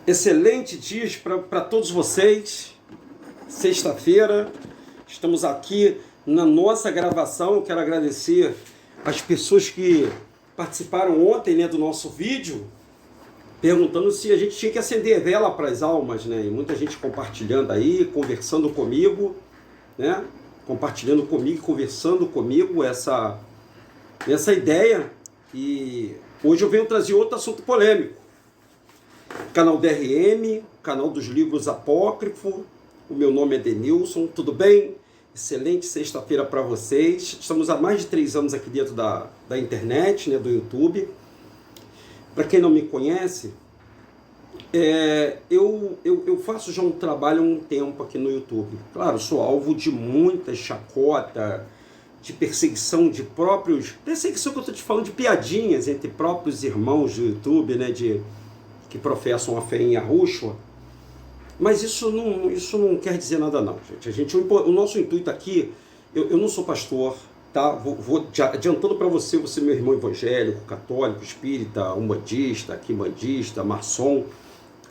Excelente dia para todos vocês. Sexta-feira, estamos aqui na nossa gravação. Eu quero agradecer as pessoas que participaram ontem, né, do nosso vídeo, perguntando se a gente tinha que acender vela para as almas, né? E muita gente compartilhando aí, conversando comigo, né? Compartilhando comigo, conversando comigo essa ideia. E hoje eu venho trazer outro assunto polêmico. Canal DRM, canal dos livros apócrifos. O meu nome é Denilson, tudo bem? Excelente sexta-feira para vocês. Estamos há mais de 3 anos aqui dentro da internet, né, do YouTube. Para quem não me conhece, eu faço já um trabalho há um tempo aqui no YouTube. Claro, sou alvo de muita chacota, de perseguição de próprios... Perseguição que eu estou te falando de piadinhas entre próprios irmãos do YouTube, né, que professam a fé em Yahushua. Mas isso não quer dizer nada não, gente. O nosso intuito aqui, eu não sou pastor, tá? Vou adiantando para você é meu irmão evangélico, católico, espírita, umbandista, quimbandista, maçom.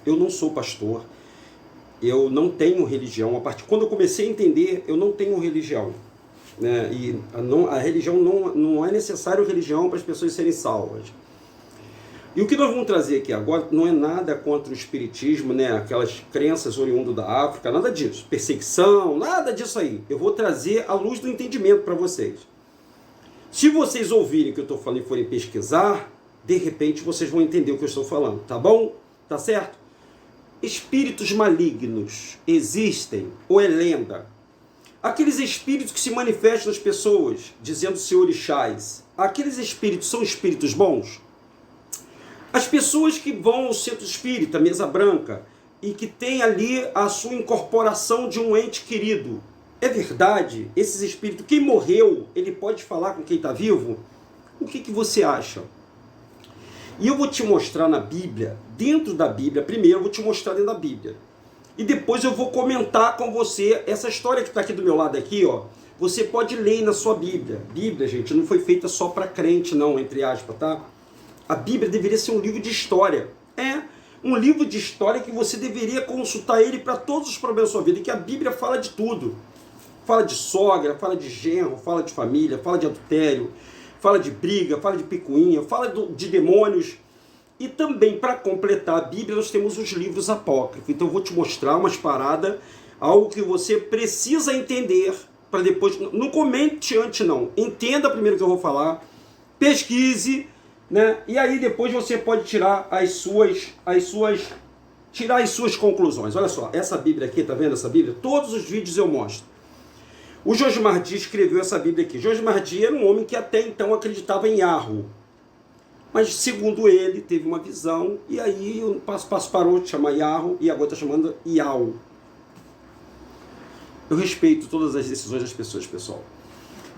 Eu não sou pastor, eu não tenho religião. Quando eu comecei a entender, eu não tenho religião, né? E a religião não é necessário religião para as pessoas serem salvas. E o que nós vamos trazer aqui agora não é nada contra o espiritismo, né? Aquelas crenças oriundas da África, nada disso. Perseguição, nada disso aí. Eu vou trazer a luz do entendimento para vocês. Se vocês ouvirem o que eu estou falando e forem pesquisar, de repente vocês vão entender o que eu estou falando, tá bom? Tá certo? Espíritos malignos existem ou é lenda? Aqueles espíritos que se manifestam nas pessoas, dizendo ser orixás, aqueles espíritos são espíritos bons? As pessoas que vão ao centro espírita, mesa branca, e que tem ali a sua incorporação de um ente querido, é verdade? Esses espíritos, quem morreu, ele pode falar com quem está vivo? O que você acha? E eu vou te mostrar na Bíblia, dentro da Bíblia, primeiro eu vou te mostrar dentro da Bíblia. E depois eu vou comentar com você essa história que está aqui do meu lado aqui, ó. Você pode ler na sua Bíblia. Bíblia, gente, não foi feita só para crente, não, entre aspas, tá? A Bíblia deveria ser um livro de história. É um livro de história que você deveria consultar ele para todos os problemas da sua vida. E que a Bíblia fala de tudo. Fala de sogra, fala de genro, fala de família, fala de adultério, fala de briga, fala de picuinha, fala de demônios. E também, para completar a Bíblia, nós temos os livros apócrifos. Então eu vou te mostrar umas paradas, algo que você precisa entender, para depois... Não comente antes, não. Entenda primeiro o que eu vou falar, pesquise, né? E aí depois você pode tirar as suas conclusões. Olha só, essa Bíblia aqui, tá vendo essa Bíblia? Todos os vídeos eu mostro. O Josmar Dias escreveu essa Bíblia aqui. Josmar Dias era um homem que até então acreditava em Yahweh. Mas segundo ele, teve uma visão, e aí o passo parou de chamar Yahweh e agora está chamando Yahweh. Eu respeito todas as decisões das pessoas, pessoal.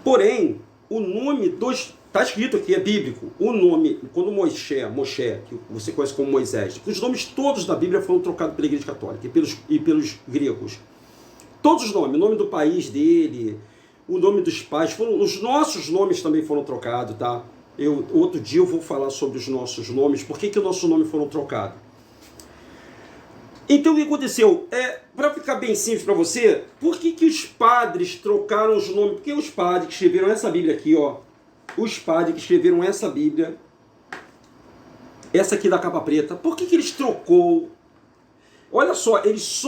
Porém, o nome dos... Está escrito aqui, é bíblico. O nome, quando Moshe, que você conhece como Moisés, os nomes todos da Bíblia foram trocados pela Igreja Católica e pelos gregos. Todos os nomes, o nome do país dele, o nome dos pais, os nossos nomes também foram trocados, tá? Outro dia eu vou falar sobre os nossos nomes, por que os nossos nomes foram trocados. Então o que aconteceu? Para ficar bem simples para você, por que os padres trocaram os nomes? Porque os padres que escreveram essa Bíblia aqui, ó, os padres que escreveram essa Bíblia, essa aqui da capa preta, por que eles trocou? Olha só, eles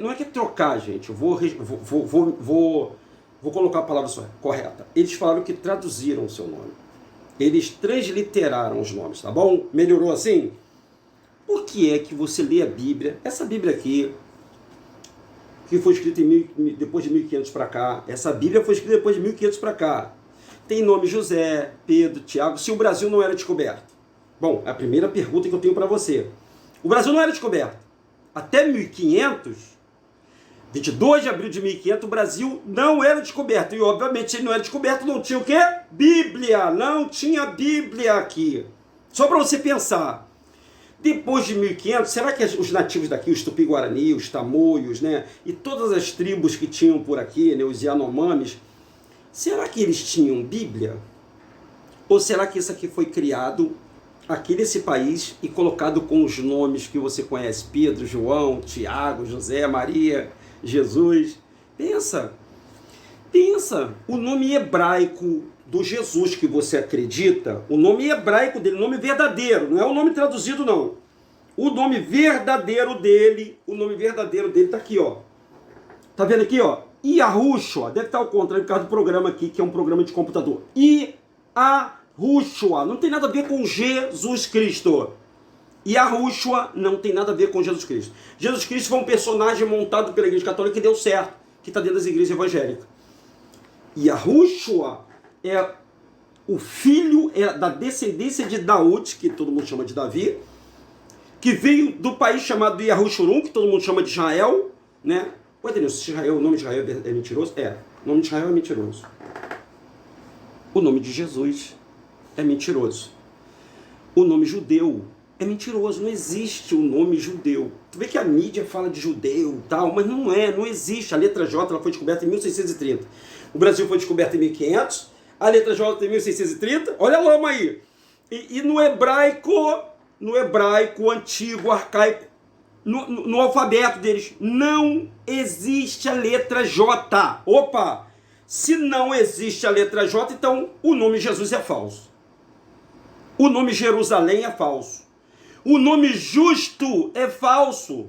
não é que é trocar, gente, eu vou colocar a palavra só correta. Eles falaram que traduziram o seu nome. Eles transliteraram os nomes, tá bom? Melhorou assim? Por que é que você lê a Bíblia, essa Bíblia aqui, que foi escrita depois de 1500 para cá, essa Bíblia foi escrita depois de 1500 para cá, tem nome José, Pedro, Tiago, se o Brasil não era descoberto? Bom, a primeira pergunta que eu tenho para você. O Brasil não era descoberto. Até 1500, 22 de abril de 1500, o Brasil não era descoberto. E, obviamente, se ele não era descoberto, não tinha o quê? Bíblia. Não tinha Bíblia aqui. Só para você pensar. Depois de 1500, será que os nativos daqui, os Tupi-Guarani, os Tamoios, né, e todas as tribos que tinham por aqui, né, os Yanomamis, será que eles tinham Bíblia? Ou será que isso aqui foi criado aqui nesse país e colocado com os nomes que você conhece, Pedro, João, Tiago, José, Maria, Jesus. Pensa, o nome hebraico do Jesus que você acredita, o nome hebraico dele, o nome verdadeiro, não é o nome traduzido não. O nome verdadeiro dele está aqui, ó. Tá vendo aqui, ó? Yahushua, deve estar ao contrário por causa do programa aqui, que é um programa de computador. Yahushua, não tem nada a ver com Jesus Cristo. Yahushua não tem nada a ver com Jesus Cristo. Jesus Cristo foi um personagem montado pela Igreja Católica que deu certo, que está dentro das igrejas evangélicas. Yahushua é o filho da descendência de Daúde, que todo mundo chama de Davi, que veio do país chamado Yahushurum, que todo mundo chama de Israel, né? Pô, Denilson, o nome de Israel é mentiroso? É, o nome de Israel é mentiroso. O nome de Jesus é mentiroso. O nome judeu é mentiroso, não existe o nome judeu. Tu vê que a mídia fala de judeu e tal, mas não existe. A letra J ela foi descoberta em 1630. O Brasil foi descoberto em 1500, a letra J em 1630, olha a lama aí. E no hebraico antigo, arcaico, no alfabeto deles, não existe a letra J. Opa! Se não existe a letra J, então o nome Jesus é falso. O nome Jerusalém é falso. O nome justo é falso.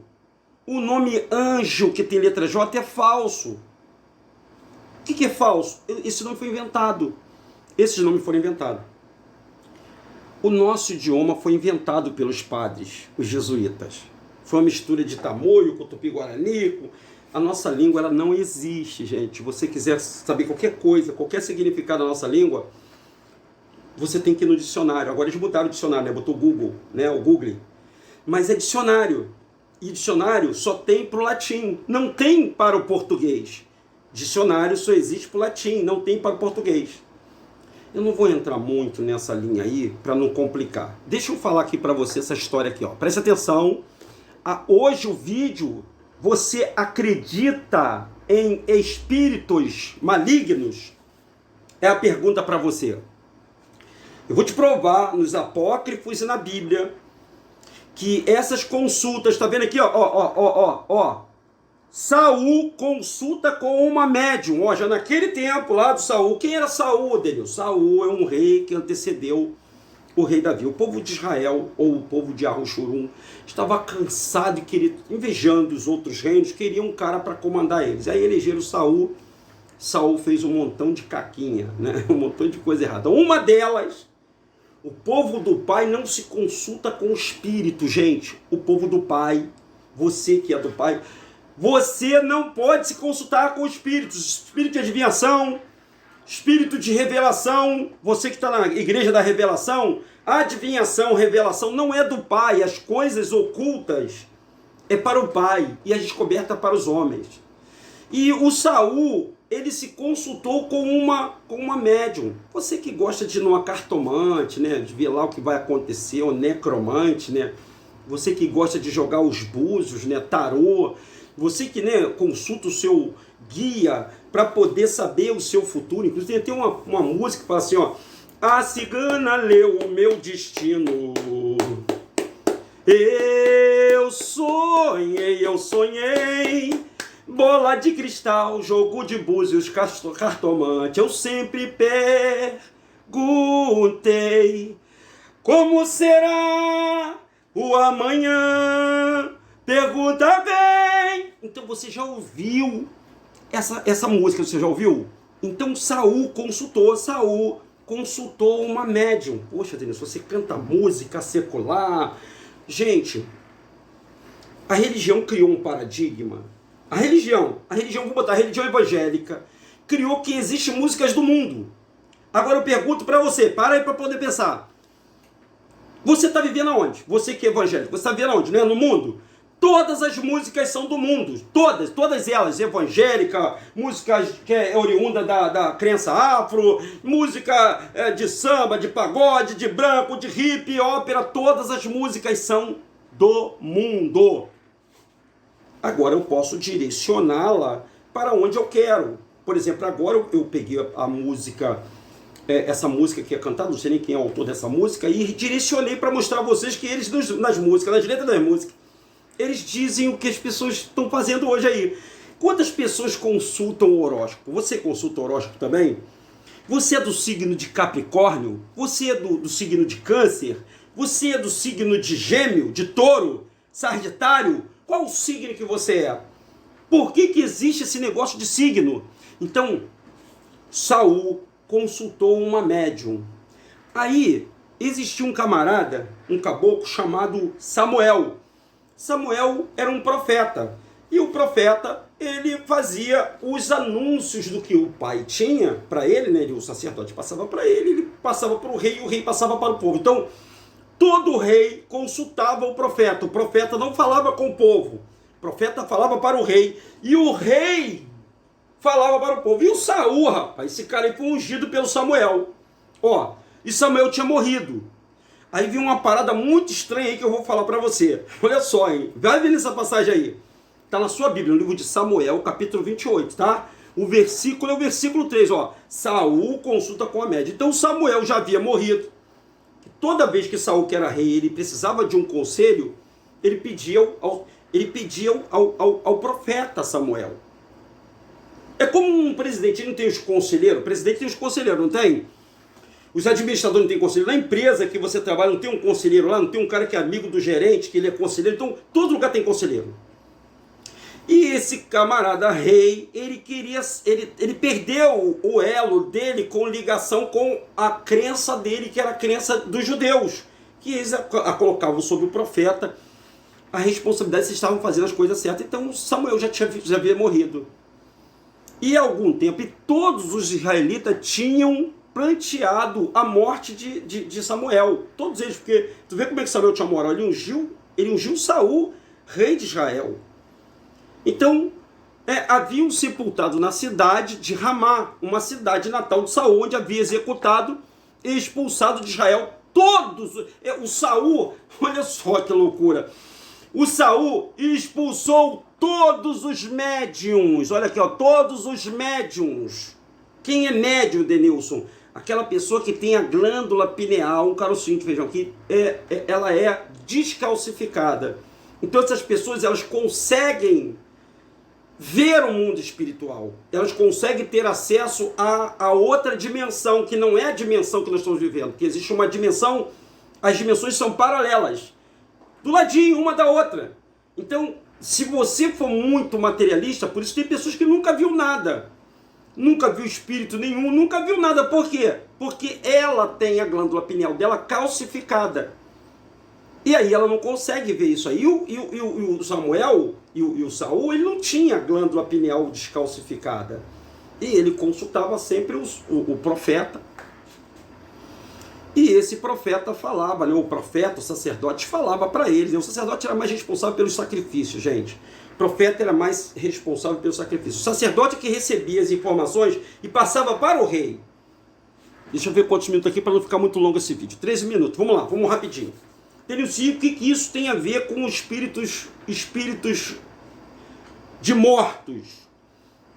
O nome anjo, que tem letra J, é falso. O que é falso? Esse nome foi inventado. Esses nomes foram inventados. O nosso idioma foi inventado pelos padres, os jesuítas. Foi uma mistura de tamoio com tupi-guarani. A nossa língua ela não existe, gente. Se você quiser saber qualquer coisa, qualquer significado da nossa língua, você tem que ir no dicionário. Agora eles mudaram o dicionário, né? Botou Google, né? O Google. Mas é dicionário. E dicionário só tem para o latim, não tem para o português. Dicionário só existe para o latim, não tem para o português. Eu não vou entrar muito nessa linha aí para não complicar. Deixa eu falar aqui para você essa história aqui, ó. Presta atenção. Hoje o vídeo, você acredita em espíritos malignos? É a pergunta para você. Eu vou te provar nos apócrifos e na Bíblia que essas consultas, tá vendo aqui, ó. Saul consulta com uma médium, ó, já naquele tempo lá do Saul. Quem era Saul, Daniel? Saul é um rei que antecedeu o rei Davi. O povo de Israel, ou o povo de Yahushurum, estava cansado e queria, invejando os outros reinos, queria um cara para comandar eles. Aí elegeram Saul. Saul fez um montão de caquinha, né? Um montão de coisa errada. Uma delas, o povo do Pai não se consulta com o espírito, gente. O povo do Pai, você que é do Pai, você não pode se consultar com espíritos. Espírito de adivinhação, espírito de revelação. Você que está na igreja da revelação, adivinhação, revelação não é do Pai. As coisas ocultas é para o Pai e a descoberta para os homens. E o Saul, ele se consultou com uma médium. Você que gosta de ir numa cartomante, né, de ver lá o que vai acontecer, ou necromante, né? Você que gosta de jogar os búzios, né, tarô. Você que, né, consulta o seu guia para poder saber o seu futuro. Inclusive tem uma música que fala assim, ó. A cigana leu o meu destino. Eu sonhei. Bola de cristal, jogo de búzios, cartomante. Eu sempre perguntei como será o amanhã. Pergunta bem. Então você já ouviu essa música? Você já ouviu? Então Saul consultou uma médium. Poxa, Denis, você canta música secular. Gente, a religião criou um paradigma. A religião, vou botar a religião evangélica, criou que existem músicas do mundo. Agora eu pergunto para você, para aí para poder pensar. Você está vivendo aonde? Você que é evangélico, você está vivendo aonde? Né? No mundo? Todas as músicas são do mundo, todas elas, evangélica, música que é oriunda da crença afro, música de samba, de pagode, de branco, de hip, ópera, todas as músicas são do mundo. Agora eu posso direcioná-la para onde eu quero. Por exemplo, agora eu peguei a música essa música que é cantada, não sei nem quem é o autor dessa música, e direcionei para mostrar a vocês que eles, nas músicas, nas letras das músicas, eles dizem o que as pessoas estão fazendo hoje aí. Quantas pessoas consultam o horóscopo? Você consulta o horóscopo também? Você é do signo de Capricórnio? Você é do signo de Câncer? Você é do signo de Gêmeo, de Touro, Sagitário? Qual o signo que você é? Por que existe esse negócio de signo? Então, Saul consultou uma médium. Aí, existia um camarada, um caboclo chamado Samuel. Samuel era um profeta. E o profeta, ele fazia os anúncios do que o pai tinha para ele, né? O sacerdote passava para ele passava para o rei e o rei passava para o povo. Então, todo rei consultava o profeta não falava com o povo, o profeta falava para o rei, e o rei falava para o povo. E o Saul, rapaz, esse cara aí foi ungido pelo Samuel. Ó, e Samuel tinha morrido. Aí viu uma parada muito estranha aí que eu vou falar para você. Olha só, hein? Vai ver nessa passagem aí. Tá na sua Bíblia, no livro de Samuel, capítulo 28, tá? O versículo é o versículo 3, ó. Saul consulta com a média. Então Samuel já havia morrido. Toda vez que Saul, que era rei, ele precisava de um conselho, ele pedia ao profeta Samuel. É como um presidente, ele não tem os conselheiros? O presidente tem os conselheiros, não tem? Os administradores não têm conselheiro. Na empresa que você trabalha, não tem um conselheiro lá, não tem um cara que é amigo do gerente, que ele é conselheiro. Então, todo lugar tem conselheiro. E esse camarada rei, ele perdeu o elo dele com ligação com a crença dele, que era a crença dos judeus, que eles a colocavam sobre o profeta a responsabilidade se estavam fazendo as coisas certas. Então Samuel já havia morrido. E há algum tempo, e todos os israelitas tinham planteado a morte de Samuel. Todos eles, porque tu vê como é que Samuel tinha moral, ele ungiu Saul, rei de Israel. Então, haviam sepultado na cidade de Ramá, uma cidade natal de Saul, onde havia executado e expulsado de Israel todos. O Saul, olha só que loucura, o Saul expulsou todos os médiuns. Olha aqui, ó, todos os médiuns. Quem é médium, Denilson? Aquela pessoa que tem a glândula pineal, um carocinho de feijão aqui, ela é descalcificada. Então essas pessoas, elas conseguem ver o mundo espiritual. Elas conseguem ter acesso a outra dimensão, que não é a dimensão que nós estamos vivendo. Que existe uma dimensão, as dimensões são paralelas, do ladinho, uma da outra. Então, se você for muito materialista, por isso tem pessoas que nunca viu nada. Nunca viu espírito nenhum, nunca viu nada. Por quê? Porque ela tem a glândula pineal dela calcificada. E aí ela não consegue ver isso aí. E o Samuel e o Saul, ele não tinha a glândula pineal descalcificada. E ele consultava sempre o profeta. E esse profeta falava, né? O profeta, o sacerdote, falava para eles. O sacerdote era mais responsável pelos sacrifícios, gente. O profeta era mais responsável pelos sacrifícios. O sacerdote que recebia as informações e passava para o rei. Deixa eu ver quantos minutos aqui para não ficar muito longo esse vídeo. 13 minutos. Vamos lá, vamos rapidinho. Denilson, o que isso tem a ver com espíritos de mortos?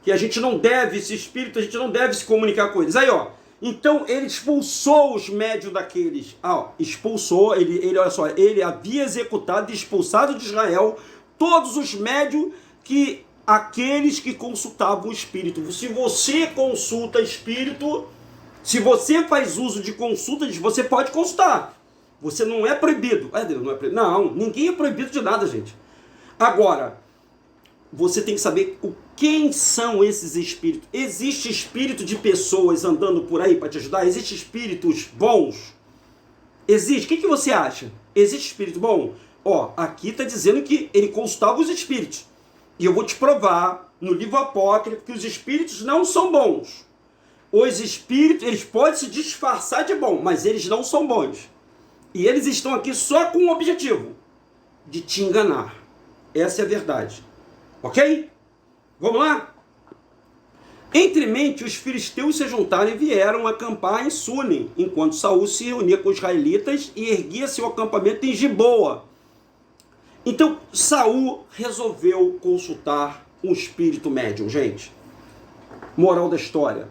Que a gente não deve, esse espírito, a gente não deve se comunicar com eles. Aí, ó. Então, ele expulsou os médios daqueles. Expulsou, olha só, ele havia executado e expulsado de Israel todos os médios aqueles que consultavam o espírito. Se você consulta espírito, se você faz uso de consultas, você pode consultar. Você não é proibido. Não é proibido. Não, ninguém é proibido de nada, gente. Agora, você tem que saber quem são esses espíritos. Existe espírito de pessoas andando por aí para te ajudar? Existe espíritos bons? Existe. O que você acha? Existe espírito bom? Ó, aqui está dizendo que ele consultava os espíritos. E eu vou te provar no livro apócrifo que os espíritos não são bons. Os espíritos, eles podem se disfarçar de bom, mas eles não são bons. E eles estão aqui só com um objetivo: de te enganar. Essa é a verdade. Ok? Vamos lá? Entremente, os filisteus se juntaram e vieram acampar em Sunem, enquanto Saul se reunia com os israelitas e erguia seu acampamento em Giboa. Então, Saul resolveu consultar um espírito médium, gente. Moral da história.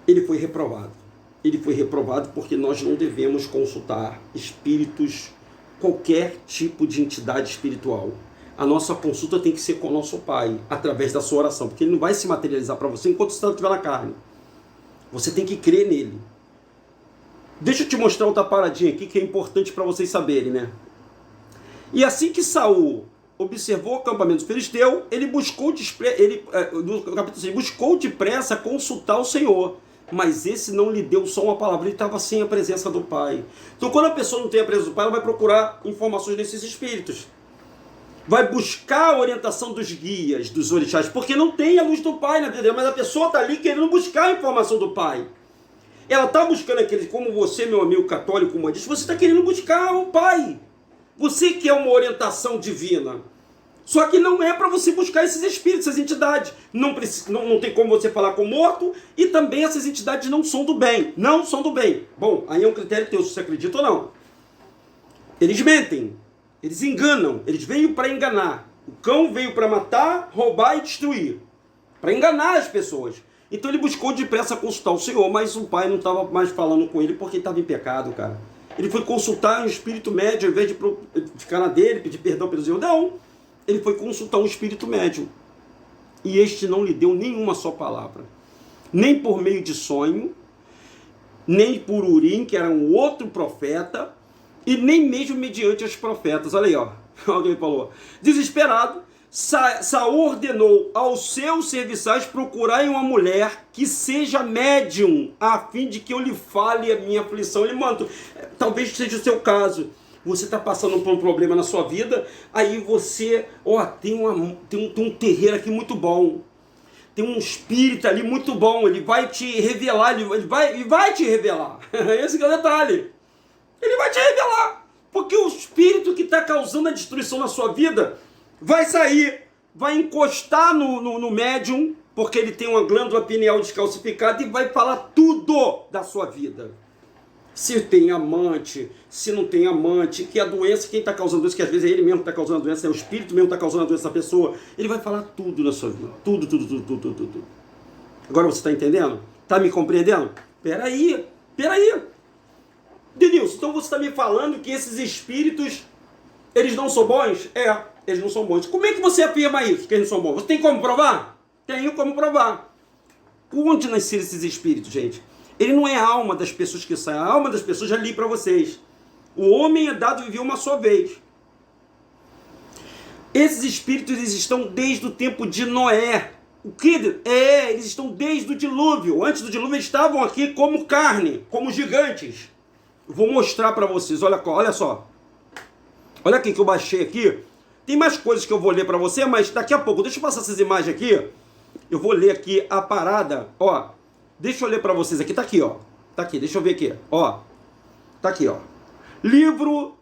Ele foi reprovado. Ele foi reprovado porque nós não devemos consultar espíritos, qualquer tipo de entidade espiritual. A nossa consulta tem que ser com o nosso Pai, através da sua oração, porque Ele não vai se materializar para você enquanto você estiver na carne. Você tem que crer nele. Deixa eu te mostrar outra paradinha aqui que é importante para vocês saberem, né? E assim que Saul observou o acampamento dos filisteus, ele buscou depressa consultar o Senhor. Mas esse não lhe deu só uma palavra, ele estava sem a presença do Pai. Então quando a pessoa não tem a presença do Pai, ela vai procurar informações desses espíritos. Vai buscar a orientação dos guias, dos orixás, porque não tem a luz do Pai na vida dela, mas a pessoa está ali querendo buscar a informação do Pai. Ela está buscando aquele, como você, meu amigo católico, humanista, você está querendo buscar o Pai. Você quer uma orientação divina. Só que não é para você buscar esses espíritos, essas entidades. Não tem como você falar com o morto, e também essas entidades não são do bem. Não são do bem. Bom, aí é um critério teu, se você acredita ou não. Eles mentem. Eles enganam, eles veio para enganar. O cão veio para matar, roubar e destruir. Para enganar as pessoas. Então ele buscou depressa consultar o Senhor, mas o Pai não estava mais falando com ele porque ele estava em pecado, cara. Ele foi consultar um espírito médio, ao invés de ficar na dele, pedir perdão pelos erros. Não, ele foi consultar um espírito médio. E este não lhe deu nenhuma só palavra. Nem por meio de sonho, nem por Urim, que era um outro profeta, e nem mesmo mediante os profetas. Olha aí, ó. Alguém falou. Desesperado, Saul ordenou aos seus serviçais procurarem uma mulher que seja médium, a fim de que eu lhe fale a minha aflição. Ele manda, talvez seja o seu caso. Você está passando por um problema na sua vida, aí você, tem um terreiro aqui muito bom. Tem um espírito ali muito bom, ele vai te revelar, ele vai te revelar. Esse é o detalhe. Ele vai te revelar, porque o espírito que está causando a destruição na sua vida vai sair, vai encostar no médium, porque ele tem uma glândula pineal descalcificada e vai falar tudo da sua vida. Se tem amante, se não tem amante, que a doença, quem está causando doença, que às vezes é ele mesmo que está causando a doença, é o espírito mesmo que está causando a doença da pessoa, ele vai falar tudo na sua vida, tudo. Agora você está entendendo? Está me compreendendo? Peraí. Denilson, então você está me falando que esses espíritos, eles não são bons? Eles não são bons. Como é que você afirma isso, que eles não são bons? Você tem como provar? Tenho como provar. Onde nasceram esses espíritos, gente? Ele não é a alma das pessoas que saem. A alma das pessoas já li para vocês. O homem é dado viver uma só vez. Esses espíritos, eles estão desde o tempo de Noé. O que? Eles estão desde o dilúvio. Antes do dilúvio, eles estavam aqui como carne, como gigantes. Eu vou mostrar para vocês, olha só. Olha aqui que eu baixei aqui. Tem mais coisas que eu vou ler para você, mas daqui a pouco, deixa eu passar essas imagens aqui. Eu vou ler aqui a parada, Deixa eu ler para vocês aqui, tá aqui, Tá aqui, deixa eu ver aqui, Tá aqui, Livro,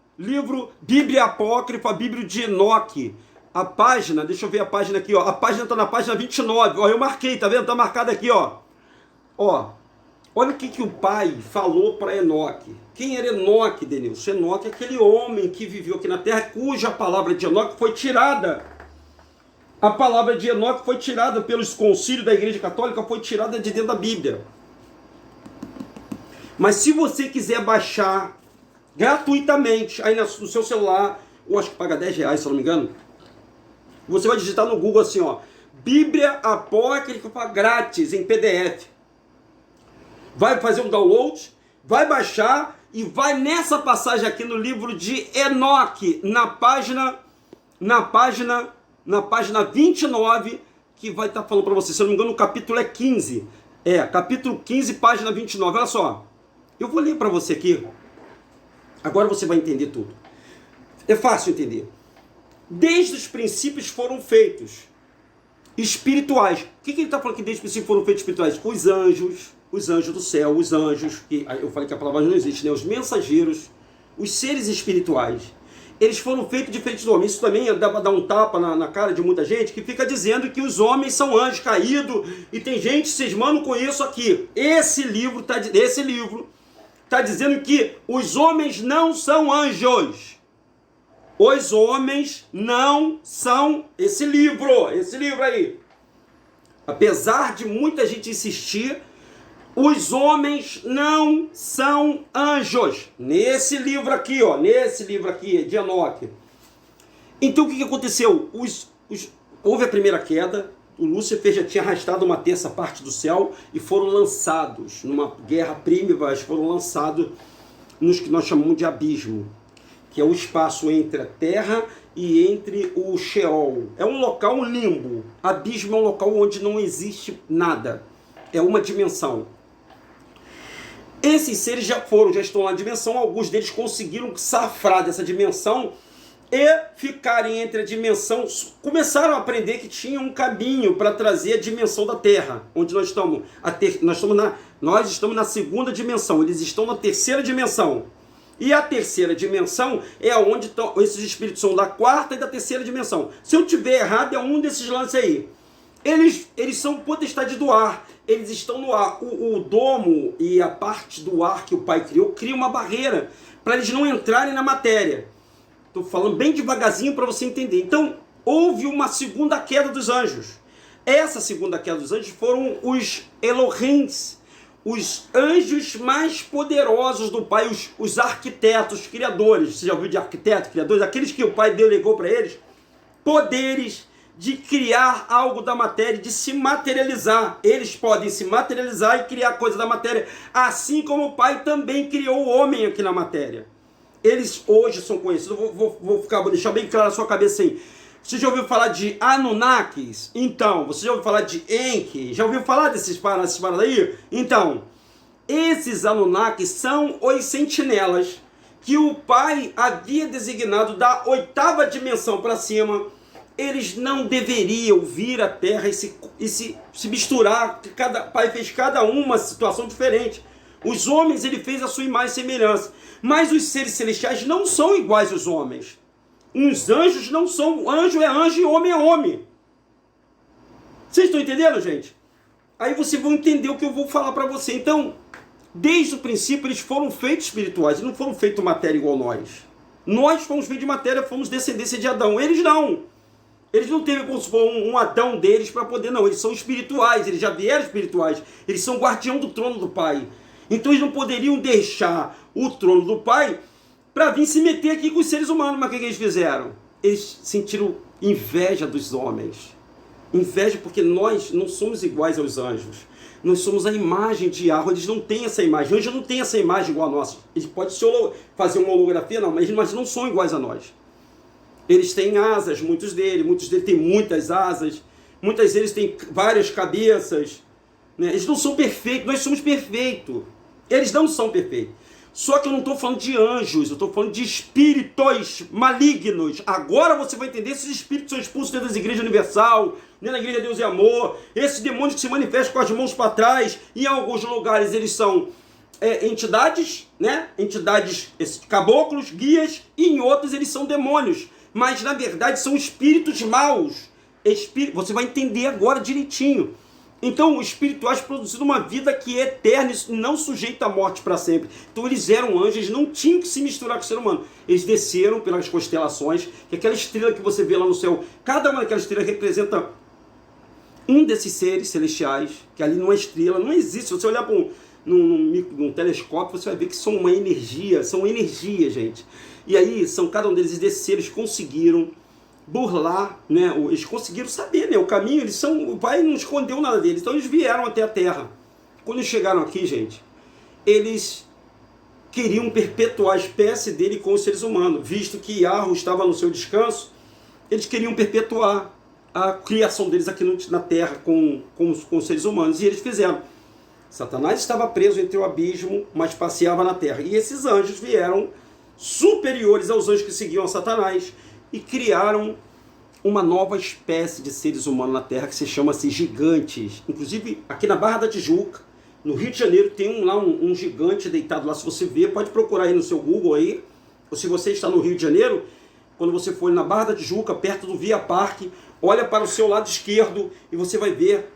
Bíblia Apócrifa, Bíblia de Enoque. A página, deixa eu ver a página aqui, A página tá na página 29, eu marquei, tá vendo? Tá marcado aqui, Olha o que o pai falou para Enoque. Quem era Enoque, Denilson? Enoque é aquele homem que viveu aqui na terra, cuja palavra de Enoque foi tirada. A palavra de Enoque foi tirada pelos concílios da Igreja Católica, foi tirada de dentro da Bíblia. Mas se você quiser baixar gratuitamente, aí no seu celular, eu acho que paga R$10, se eu não me engano, você vai digitar no Google assim, Bíblia Apócrifa grátis, em PDF. Vai fazer um download, vai baixar e vai nessa passagem aqui no livro de Enoque, na página 29, que vai estar falando para você, se eu não me engano, o capítulo é 15. Capítulo 15, página 29. Olha só, eu vou ler para você aqui. Agora você vai entender tudo. É fácil entender. Desde os princípios foram feitos espirituais. O que ele está falando que desde os princípios foram feitos espirituais? Os anjos do céu, os anjos, que eu falei que a palavra não existe, né? Os mensageiros, os seres espirituais, eles foram feitos diferentes do homem. Isso também dá para dar um tapa na cara de muita gente que fica dizendo que os homens são anjos caídos, e tem gente cismando com isso aqui. Esse livro está dizendo que os homens não são anjos. Os homens não são esse livro aí. Apesar de muita gente insistir, Os homens não são anjos. Nesse livro aqui, ó, de Enoque. Então o que aconteceu? Houve a primeira queda, o Lúcifer já tinha arrastado uma terça parte do céu e foram lançados, numa guerra prímiva, foram lançados nos que nós chamamos de abismo, que é o espaço entre a terra e entre o Sheol. É um local, um limbo. Abismo é um local onde não existe nada. É uma dimensão. Esses seres já estão na dimensão, alguns deles conseguiram safrar dessa dimensão e ficarem entre a dimensão, começaram a aprender que tinha um caminho para trazer a dimensão da Terra, onde nós estamos. Nós estamos na segunda dimensão, eles estão na terceira dimensão. E a terceira dimensão é onde estão, esses espíritos são da quarta e da terceira dimensão. Se eu tiver errado, é um desses lances aí. Eles são potestade do ar, eles estão no ar. O domo e a parte do ar que o Pai criou, cria uma barreira para eles não entrarem na matéria. Estou falando bem devagarzinho para você entender. Então, houve uma segunda queda dos anjos. Essa segunda queda dos anjos foram os Elohims, os anjos mais poderosos do Pai, os arquitetos, criadores. Você já ouviu de arquitetos, criadores? Aqueles que o Pai delegou para eles poderes de criar algo da matéria, de se materializar. Eles podem se materializar e criar coisa da matéria, assim como o Pai também criou o homem aqui na matéria. Eles hoje são conhecidos, vou deixar bem claro na sua cabeça assim. Você já ouviu falar de Anunnakis? Então, você já ouviu falar de Enki? Já ouviu falar desses paradas aí? Então, esses Anunnakis são os sentinelas que o Pai havia designado da oitava dimensão para cima. Eles não deveriam vir à Terra e se misturar, porque cada Pai fez cada uma situação diferente. Os homens ele fez a sua imagem e semelhança, mas os seres celestiais não são iguais aos homens. Os anjos não são, anjo é anjo e homem é homem. Vocês estão entendendo, gente? Aí vocês vão entender o que eu vou falar para você. Então, desde o princípio eles foram feitos espirituais, eles não foram feitos matéria igual nós. Nós fomos feitos de matéria, fomos descendência de Adão, eles não. Eles não teve como supor um Adão deles para poder, não. Eles são espirituais, eles já vieram espirituais. Eles são guardião do trono do Pai. Então eles não poderiam deixar o trono do Pai para vir se meter aqui com os seres humanos. Mas o que eles fizeram? Eles sentiram inveja dos homens. Inveja porque nós não somos iguais aos anjos. Nós somos a imagem de Yahweh. Eles não têm essa imagem. O anjo não tem essa imagem igual a nossa. Eles podem fazer uma holografia, não, mas não são iguais a nós. Eles têm asas, muitos deles têm muitas asas, muitas deles têm várias cabeças, né? Eles não são perfeitos, nós somos perfeitos. Eles não são perfeitos. Só que eu não estou falando de anjos, eu estou falando de espíritos malignos. Agora você vai entender, esses espíritos são expulsos dentro das igrejas universal, dentro da igreja Deus e Amor, esses demônios que se manifestam com as mãos para trás, em alguns lugares eles são entidades, né? Entidades, caboclos, guias, e em outros eles são demônios. Mas na verdade são espíritos maus. Você vai entender agora direitinho. Então os espirituais produziram uma vida que é eterna e não sujeita à morte para sempre. Então eles eram anjos, eles não tinham que se misturar com o ser humano. Eles desceram pelas constelações, que aquela estrela que você vê lá no céu, cada uma daquelas estrelas representa um desses seres celestiais, que ali não é estrela, não existe. Se você olhar para num telescópio, você vai ver que são uma energia, gente. E aí, cada um deles desceram, eles conseguiram burlar, né? Eles conseguiram saber, né? O caminho, o Pai não escondeu nada deles, então eles vieram até a Terra. Quando eles chegaram aqui, gente, eles queriam perpetuar a espécie dele com os seres humanos, visto que Yahweh estava no seu descanso, eles queriam perpetuar a criação deles aqui na Terra com os seres humanos, e eles fizeram. Satanás estava preso entre o abismo, mas passeava na terra. E esses anjos vieram superiores aos anjos que seguiam a Satanás e criaram uma nova espécie de seres humanos na terra que se chama-se gigantes. Inclusive, aqui na Barra da Tijuca, no Rio de Janeiro, tem um gigante deitado lá. Se você ver, pode procurar aí no seu Google aí. Ou se você está no Rio de Janeiro, quando você for na Barra da Tijuca, perto do Via Parque, olha para o seu lado esquerdo e você vai ver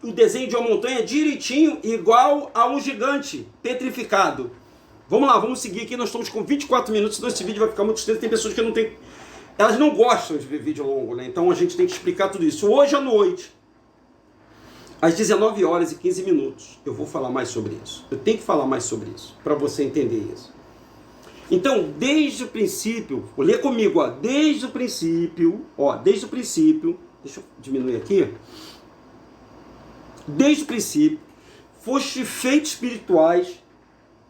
o desenho de uma montanha direitinho, igual a um gigante petrificado. Vamos lá, vamos seguir aqui. Nós estamos com 24 minutos, senão esse vídeo vai ficar muito extenso. Tem pessoas que não tem, elas não gostam de ver vídeo longo, né? Então a gente tem que explicar tudo isso. Hoje à noite, às 19 horas e 15 minutos. Eu vou falar mais sobre isso. Eu tenho que falar mais sobre isso, para você entender isso. Então, desde o princípio, lê comigo, desde o princípio, deixa eu diminuir aqui. Desde o princípio, foste feitos espirituais,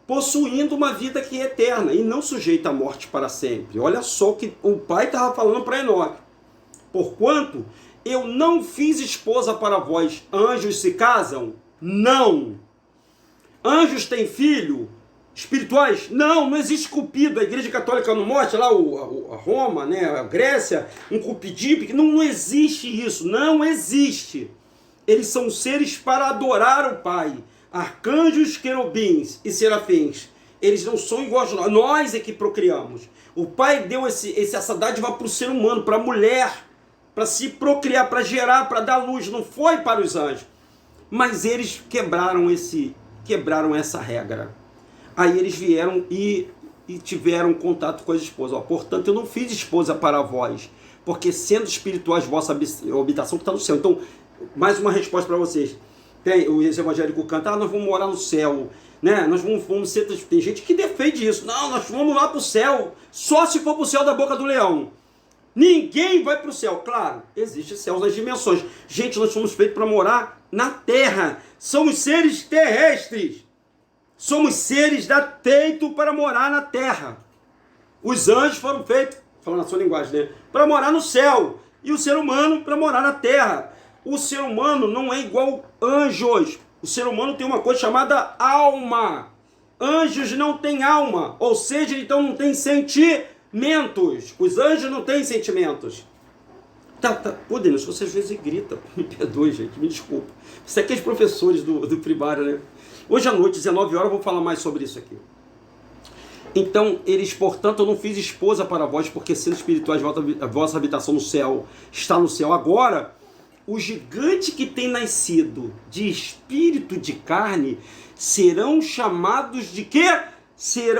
possuindo uma vida que é eterna e não sujeita à morte para sempre. Olha só o que o pai estava falando para Enoque. Porquanto eu não fiz esposa para vós, anjos se casam? Não. Anjos têm filho? Espirituais? Não, não existe cupido. A Igreja Católica não mostra lá a Roma, né, a Grécia, um cupidípico. Não existe isso, não existe. Eles são seres para adorar o Pai. Arcanjos, querubins e serafins. Eles não são iguais a nós. Nós é que procriamos. O Pai deu essa dádiva para o ser humano, para a mulher, para se procriar, para gerar, para dar luz. Não foi para os anjos. Mas eles quebraram essa regra. Aí eles vieram e tiveram contato com as esposas. Portanto, eu não fiz esposa para vós, porque sendo espirituais vossa habitação que está no céu. Então, mais uma resposta para vocês. Tem o evangélico canta, nós vamos morar no céu, né? Nós vamos ser... Tem gente que defende isso. Não, nós vamos lá para o céu, só se for para o céu da boca do leão. Ninguém vai para o céu. Claro, existe céus nas dimensões. Gente, nós fomos feitos para morar na terra. Somos seres terrestres. Somos seres feitos para morar na terra. Os anjos foram feitos, falando na sua linguagem, né, para morar no céu. E o ser humano para morar na terra. O ser humano não é igual anjos. O ser humano tem uma coisa chamada alma. Anjos não têm alma. Ou seja, então não tem sentimentos. Os anjos não têm sentimentos. Pô, Denis, você às vezes grita. Me perdoe, gente, me desculpa. Você é aqueles professores do primário, né? Hoje à noite, 19 horas, eu vou falar mais sobre isso aqui. Então, eles, portanto, eu não fiz esposa para vós, porque sendo espirituais, a vossa habitação no céu está no céu. Agora, o gigante que tem nascido de espírito de carne serão chamados de quê?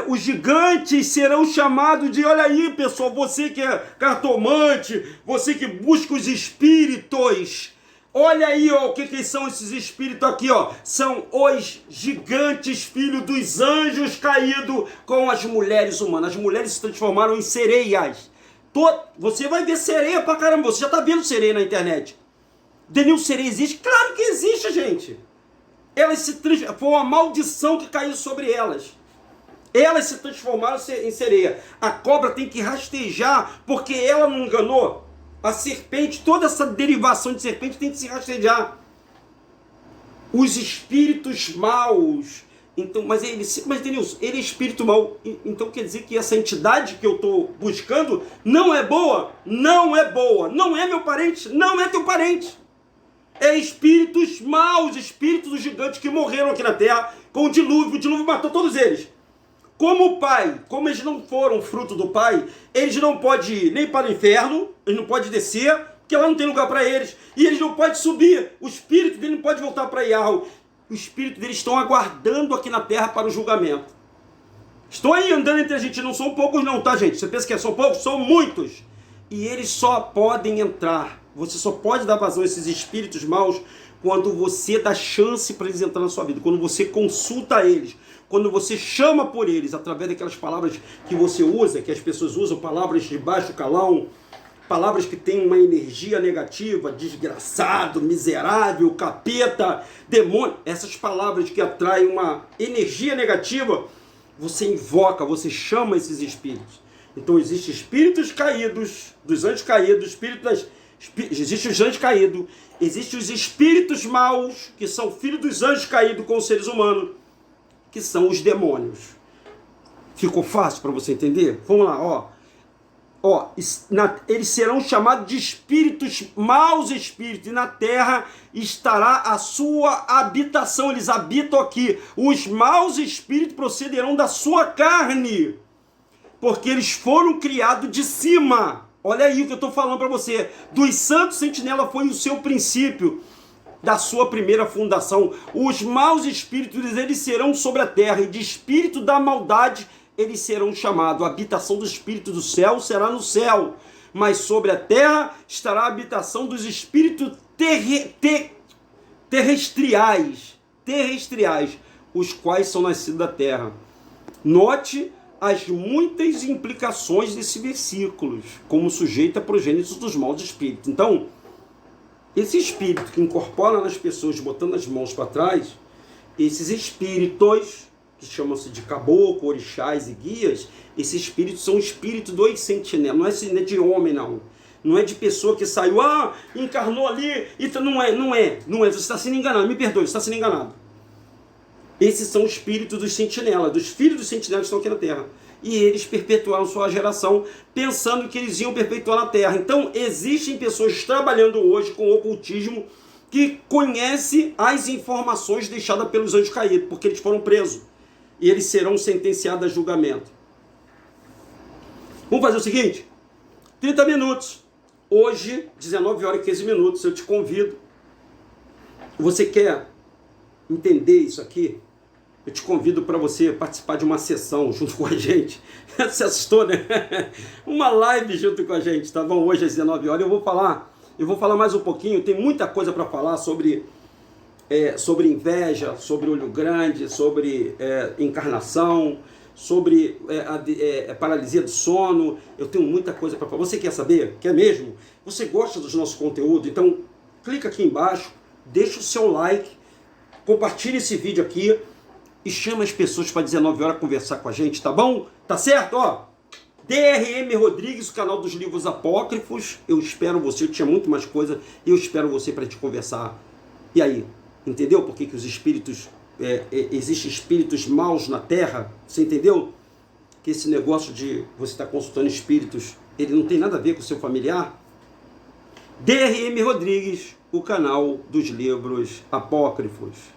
Os gigantes serão chamados de, olha aí, pessoal, você que é cartomante, você que busca os espíritos. Olha aí, ó, o que são esses espíritos aqui, ó? São os gigantes, filhos dos anjos caídos com as mulheres humanas. As mulheres se transformaram em sereias. Você vai ver sereia pra caramba. Você já tá vendo sereia na internet. Denil, sereia existe? Claro que existe, gente. Elas se transformaram. Foi uma maldição que caiu sobre elas. Elas se transformaram em sereia. A cobra tem que rastejar porque ela não enganou. A serpente, toda essa derivação de serpente tem que se rastejar. Os espíritos maus. Então, mas Denilson, ele é espírito mau. Então quer dizer que essa entidade que eu estou buscando não é boa? Não é boa. Não é meu parente. Não é teu parente. É espíritos maus, espíritos dos gigantes que morreram aqui na Terra com o dilúvio matou todos eles. Como o Pai, como eles não foram fruto do Pai, eles não podem ir nem para o inferno, eles não podem descer, porque lá não tem lugar para eles, e eles não podem subir, o espírito dele não pode voltar para Yahweh. O espírito deles estão aguardando aqui na Terra para o julgamento. Estão aí andando entre a gente, não são poucos não, tá, gente? Você pensa que são poucos? São muitos. E eles só podem entrar, você só pode dar vazão a esses espíritos maus quando você dá chance para eles entrar na sua vida, quando você consulta eles, quando você chama por eles, através daquelas palavras que você usa, que as pessoas usam, palavras de baixo calão, palavras que têm uma energia negativa, desgraçado, miserável, capeta, demônio, essas palavras que atraem uma energia negativa, você invoca, você chama esses espíritos. Então existem espíritos caídos, dos anjos caídos, existe os anjos caídos, existem os espíritos maus, que são filhos dos anjos caídos com os seres humanos, que são os demônios. Ficou fácil para você entender? Vamos lá, eles serão chamados de espíritos, maus espíritos, e na terra estará a sua habitação, eles habitam aqui. Os maus espíritos procederão da sua carne, porque eles foram criados de cima. Olha aí o que eu estou falando para você. Dos santos sentinela foi o seu princípio, da sua primeira fundação. Os maus espíritos, eles serão sobre a terra, e de espírito da maldade eles serão chamados. A habitação do espírito do céu será no céu, mas sobre a terra estará a habitação dos espíritos terrestriais, os quais são nascidos da terra. Note as muitas implicações desse versículo, como sujeito a progênitos dos maus espíritos. Então, esse espírito que incorpora nas pessoas, botando as mãos para trás, esses espíritos, que chamam-se de caboclo, orixás e guias, esses espíritos são espíritos dos sentinelas, não é de homem, não. Não é de pessoa que saiu, encarnou ali, não é, você está sendo enganado, me perdoe, você está sendo enganado. Esses são os espíritos dos sentinelas, dos filhos dos sentinelas que estão aqui na Terra. E eles perpetuaram sua geração pensando que eles iam perpetuar na Terra. Então, existem pessoas trabalhando hoje com o ocultismo que conhecem as informações deixadas pelos anjos caídos, porque eles foram presos. E eles serão sentenciados a julgamento. Vamos fazer o seguinte? 30 minutos. Hoje, 19 horas e 15 minutos, eu te convido. Você quer entender isso aqui? Eu te convido para você participar de uma sessão junto com a gente. Você assustou, né? Uma live junto com a gente, tá bom? Hoje às 19 horas eu vou falar mais um pouquinho. Tem muita coisa para falar sobre inveja, sobre olho grande, sobre encarnação, sobre paralisia do sono. Eu tenho muita coisa para falar. Você quer saber? Quer mesmo? Você gosta dos nossos conteúdos? Então clica aqui embaixo, deixa o seu like, compartilha esse vídeo aqui e chama as pessoas para 19 horas conversar com a gente, tá bom? Tá certo? Ó, DRM Rodrigues, o canal dos livros apócrifos. Eu espero você, eu tinha muito mais coisa, e eu espero você para te conversar. E aí, entendeu por que os espíritos, existem espíritos maus na Terra? Você entendeu? Que esse negócio de você estar consultando espíritos, ele não tem nada a ver com o seu familiar? DRM Rodrigues, o canal dos livros apócrifos.